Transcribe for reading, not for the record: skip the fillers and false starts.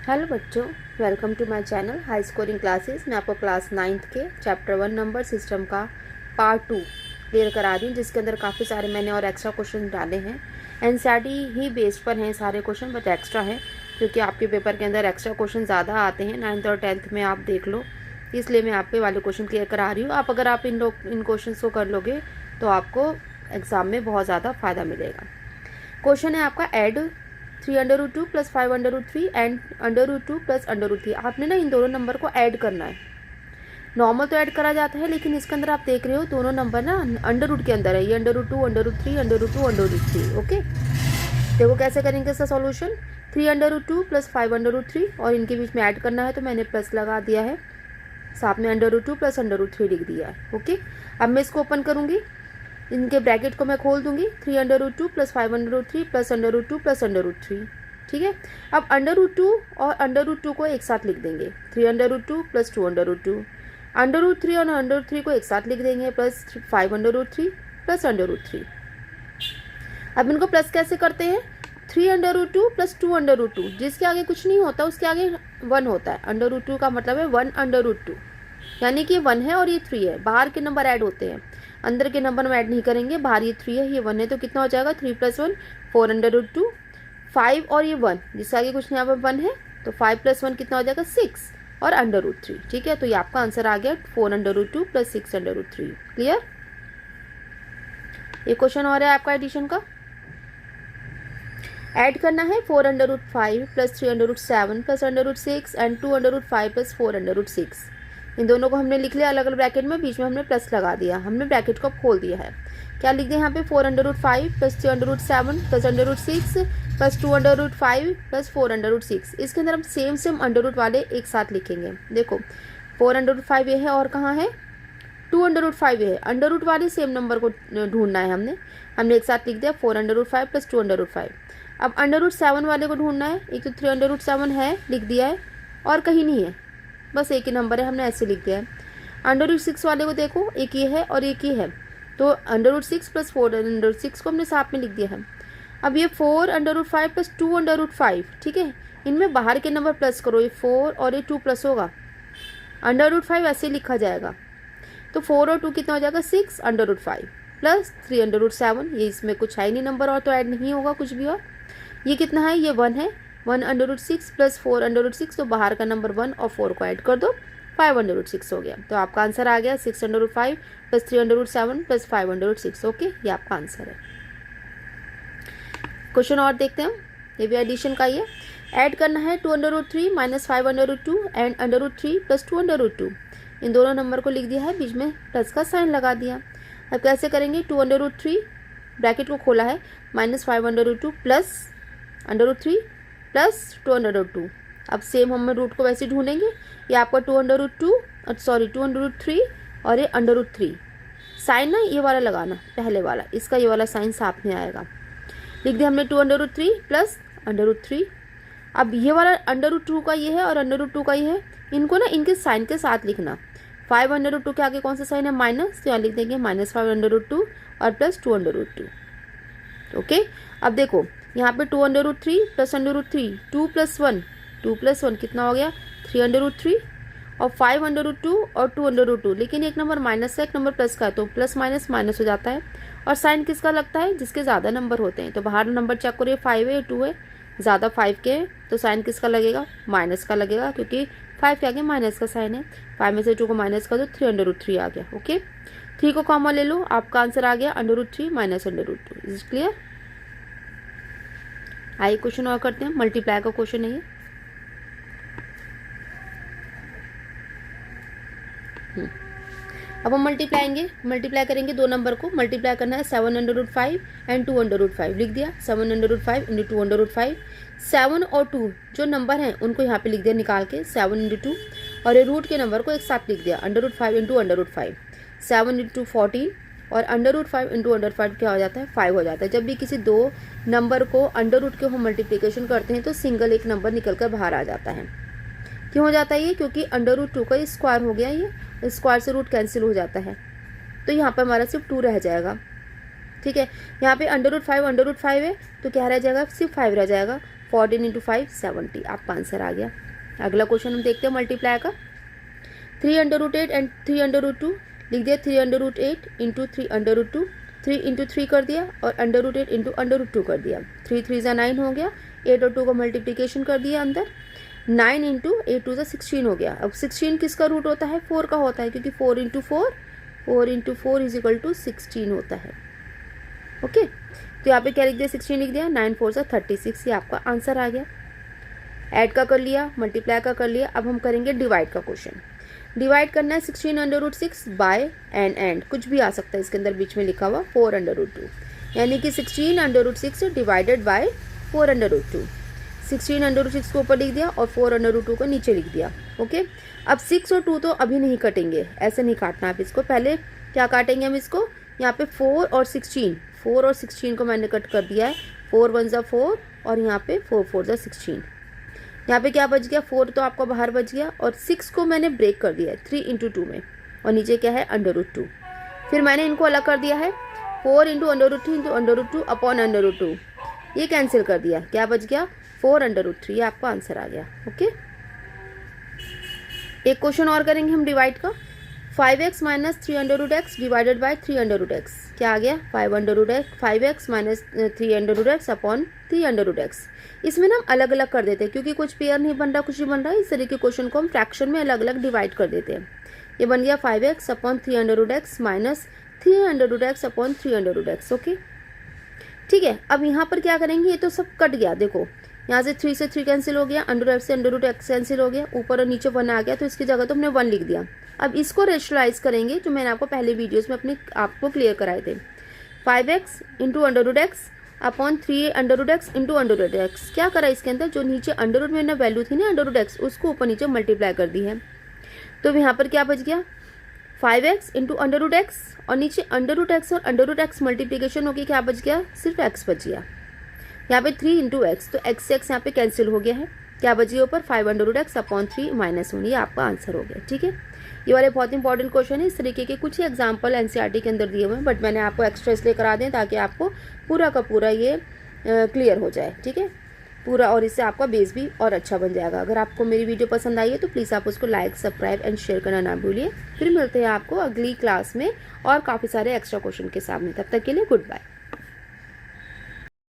Hello बच्चों, welcome to my channel high scoring classes. मैं आपको क्लास 9th के चैप्टर 1 नंबर सिस्टम का पार्ट 2 क्लियर करा दी हूँ, जिसके अंदर काफ़ी सारे मैंने और एक्स्ट्रा क्वेश्चन डाले हैं। एनसीईआरटी ही बेस्ड पर हैं सारे क्वेश्चन, बट एक्स्ट्रा है क्योंकि आपके पेपर के अंदर एक्स्ट्रा क्वेश्चन ज़्यादा आते हैं 9th और 10th में, आप देख लो, इसलिए मैं आपके वाले क्वेश्चन क्लियर करा रही हूँ। आप अगर आप इन क्वेश्चन को कर लोगे तो आपको एग्ज़ाम में बहुत ज़्यादा फ़ायदा मिलेगा। क्वेश्चन है आपका ऐड 3√2 + 5√3 एंड √2 + √3। आपने ना इन दोनों नंबर को ऐड करना है। नॉर्मल तो ऐड करा जाता है, लेकिन इसके अंदर आप देख रहे हो दोनों नंबर ना अंडर रूट के अंदर है। ये √2 √3 √2 √3। ओके, देखो कैसे करेंगे इसका सॉल्यूशन। 3√2 + 5√3 और इनके बीच में ऐड करना है, तो मैंने प्लस लगा दिया है, साथ में √2 + √3 लिख दिया है। ओके, अब मैं इसको ओपन करूँगी, इनके ब्रैकेट को मैं खोल दूंगी। 3√2 + 5√3 + √2 + √3। ठीक है, अब √2 और √2 को एक साथ लिख देंगे। 3√2 + 2√2, √3 और √3 को एक साथ लिख देंगे, प्लस 5√3 + √3। अब इनको प्लस कैसे करते हैं? 3√2 + 2√2, जिसके आगे कुछ नहीं होता उसके आगे 1 होता है। √2 का मतलब है 1/√2, यानी कि 1 है और ये 3 है। बाहर के नंबर ऐड होते हैं, अंदर के नंबर में ऐड नहीं करेंगे। बाहर ये 3 है, ये 1 है, तो कितना हो जाएगा? 3 + 1 4/√2, 5 और ये 1, जिससे आगे कुछ नहीं, यहाँ पर 1 है, तो 5 + 1 कितना हो जाएगा? 6 और √3। ठीक है, तो ये आपका आंसर आ गया 4/√2 + 6/√3। क्लियर? ये क्वेश्चन और है आपका एडिशन का। ऐड करना है 4/5 + 3/7 + √6 एंड 2/5 + 4/6। इन दोनों को हमने लिख लिया अलग अलग ब्रैकेट में, बीच में हमने प्लस लगा दिया, हमने ब्रैकेट को खोल दिया है। क्या लिख दिया यहाँ पे? 4/5 + 3/7 + √6 + 2/5 + 4/6। इसके अंदर हम सेम अंडर वाले एक साथ लिखेंगे। देखो 4/5 ये है और कहाँ है? 2/5 ये है। अंडर वाले सेम नंबर को ढूंढना है हमने एक साथ लिख दिया 4/5 + 2/5। अब √7 वाले को ढूंढना है। एक तो 3/7 है, लिख दिया है, और कहीं नहीं है, बस एक ही नंबर है, हमने ऐसे लिख दिया है। √6 वाले को देखो, एक ये है और एक ये है, तो √6 + 4/6 को हमने साथ में लिख दिया है। अब ये 4/5 + 2/5, ठीक है, इनमें बाहर के नंबर प्लस करो, ये 4 और ये 2 प्लस होगा, √5 ऐसे लिखा जाएगा, तो 4 और 2 कितना हो जाएगा? 6/5 + 3/7, ये इसमें कुछ है नहीं नंबर, और तो ऐड नहीं होगा कुछ भी। और ये कितना है? ये 1 है, 1/6 + 4/6, तो बाहर का नंबर 1 और 4 को ऐड कर दो, 5/6 हो गया। तो आपका आंसर आ गया 6/5 + 3/7 + 5/6। ओके, ये आपका आंसर है। क्वेश्चन और देखते हैं, ये भी एडिशन का ही है। ऐड करना है 2√3 - 5√2 एंड √3 + 2√2। इन दोनों नंबर को लिख दिया है, बीच में प्लस का साइन लगा दिया। अब कैसे करेंगे? 2√3 ब्रैकेट को खोला है, -5√2 + √3 + 2√2। अब सेम हम रूट को वैसे ढूंढेंगे। ये आपका 2√3 और ये √3। साइन ना ये वाला लगाना, पहले वाला, इसका ये वाला साइन साथ में आएगा। लिख दिया हमने 2√3 + √3। अब ये वाला √2 का ये है और √2 का ये है, इनको ना इनके साइन के साथ लिखना। 5/2 के आगे कौन सा साइन है? माइनस, तो यहाँ लिख देंगे -5/2 और + 2/2। ओके, अब देखो यहाँ पे 2√3 + √3, 2 + 1, 2 + 1 कितना हो गया? 3√3 और 5/2 और 2/2, लेकिन एक नंबर माइनस का एक नंबर प्लस का है, तो प्लस माइनस माइनस हो जाता है। और साइन किसका लगता है? जिसके ज़्यादा नंबर होते हैं। तो बाहर नंबर चेक करिए, 5 है 2 है, ज़्यादा 5 के हैं, तो साइन किसका लगेगा? माइनस का लगेगा, क्योंकि 5 के आगे माइनस का साइन है। 5 में से 2 को माइनस कर दो, 3√3 आ गया। ओके, 3 को कॉमन ले लो, आपका आंसर आ गया √3 - √2। Is clear? आइए क्वेश्चन और करते हैं, मल्टीप्लाई का क्वेश्चन है ये। अब हम मल्टीप्लाई करेंगे दो नंबर को। मल्टीप्लाई करना है 7/5 एंड 2/5। लिख दिया 7/5 × 2/5। 7 और 2 जो नंबर हैं उनको यहाँ पे लिख दिया निकाल के, 7 × 2, और ये रूट के नंबर को एक साथ लिख दिया, √5 × √5। 7 × 14 और √5 × √5 क्या हो जाता है? 5 हो जाता है। जब भी किसी दो नंबर को अंडर रूट के हम मल्टीप्लिकेशन करते हैं तो सिंगल एक नंबर निकल कर बाहर आ जाता है। क्यों हो जाता है ये? क्योंकि √2 का स्क्वायर हो गया, ये स्क्वायर से रूट कैंसिल हो जाता है, तो यहाँ पर हमारा सिर्फ 2 रह जाएगा। ठीक है, यहाँ पे √5 है तो क्या रह जाएगा? सिर्फ 5 रह जाएगा, 14 इंटू 5 70, आपका आंसर आ गया। अगला क्वेश्चन हम देखते हैं मल्टीप्लाई का। 3√8 एंड 3√2 लिख दिया। 3√8 इंटू 3√2, 3 इंटू 3 कर दिया और √8 इंटू √2 कर दिया। 3 3 ज़ा 9 हो गया। 8 और 2 का मल्टीप्लीकेशन कर दिया अंदर। 9 इंटू 8 2 ज़ा 16 हो गया। अब 16 किसका रूट होता है? 4 का होता है, क्योंकि 4 इंटू 4 इज इक्वल टू 16 होता है। ओके, तो यहाँ पे क्या लिख दिया? 16 लिख दिया। 9 4 ज़ा 36, ये आपका आंसर आ गया। ऐड का कर लिया, मल्टीप्लाई का कर लिया। अब हम करेंगे डिवाइड का क्वेश्चन। डिवाइड करना है 16√6 बाय एंड कुछ भी आ सकता है इसके अंदर बीच में लिखा हुआ 4√2, यानी कि 16√6 डिवाइडेड बाय 4√2। 16√6 को ऊपर लिख दिया और 4√2 को नीचे लिख दिया। ओके, अब 6 और 2 तो अभी नहीं कटेंगे, ऐसे नहीं काटना आप इसको। पहले क्या काटेंगे हम इसको? यहाँ पे 4 और 16 को मैंने कट कर दिया है। 4 1 ज़ा 4 और यहाँ पे 4 4 ज़ा 16। यहाँ पे क्या बच गया? 4 तो आपका बाहर बच गया और 6 को मैंने ब्रेक कर दिया है 3 इंटू 2 में, और नीचे क्या है? √2। फिर मैंने इनको अलग कर दिया है। 4 इंटू √2 इंटू √2 अपॉन √2, ये कैंसिल कर दिया। क्या बच गया? 4√3, ये आपका आंसर आ गया। ओके, एक क्वेश्चन और करेंगे हम डिवाइड का। 5x minus 3√x divided by 3√x, क्या आ गया? 5x minus 3√x upon 3√x। इसमें ना हम अलग अलग कर देते हैं, क्योंकि कुछ पेयर नहीं बन रहा, कुछ नहीं बन रहा। इस तरह के क्वेश्चन को हम फ्रैक्शन में अलग अलग डिवाइड कर देते हैं। ये बन गया 5x upon 3√x minus 3√x upon 3√x। Okay, ठीक है। अब यहाँ पर क्या करेंगे? ये तो सब कट गया, देखो यहाँ से 3 से 3 कैंसिल हो गया, √f से √x कैंसिल हो गया, ऊपर और नीचे 1 आ गया, तो इसकी जगह तो हमने 1 लिख दिया। अब इसको रेशनलाइज करेंगे, जो मैंने आपको पहले वीडियोस में अपने आपको क्लियर कराए थे। 5x into √x upon 3√x into √x। क्या करा इसके अंदर? जो नीचे अंडर में वैल्यू थी ना √x, उसको ऊपर नीचे मल्टीप्लाई कर दी है। तो यहाँ पर क्या बच गया? 5x इंटू √x और नीचे √x और √x मल्टीप्लीकेशन होगी, क्या बच गया? सिर्फ x बच गया। यहाँ पे 3 इंटू एक्स, तो x से x यहाँ पे कैंसिल हो गया है। क्या बची ऊपर? 5√x अपॉन 3 माइनस 1, ये आपका आंसर हो गया। ठीक है, ये वाले बहुत इंपॉर्टेंट क्वेश्चन है। इस तरीके के कुछ ही एग्जाम्पल एनसीईआरटी के अंदर दिए हुए हैं, बट मैंने आपको एक्स्ट्रा इसलिए करा दें ताकि आपको पूरा का पूरा ये क्लियर हो जाए। ठीक है, पूरा, और इससे आपका बेस भी और अच्छा बन जाएगा। अगर आपको मेरी वीडियो पसंद आई है तो प्लीज़ आप उसको लाइक, सब्सक्राइब एंड शेयर करना ना भूलिए। फिर मिलते हैं आपको अगली क्लास में और काफ़ी सारे एक्स्ट्रा क्वेश्चन के सामने। तब तक के लिए गुड बाय।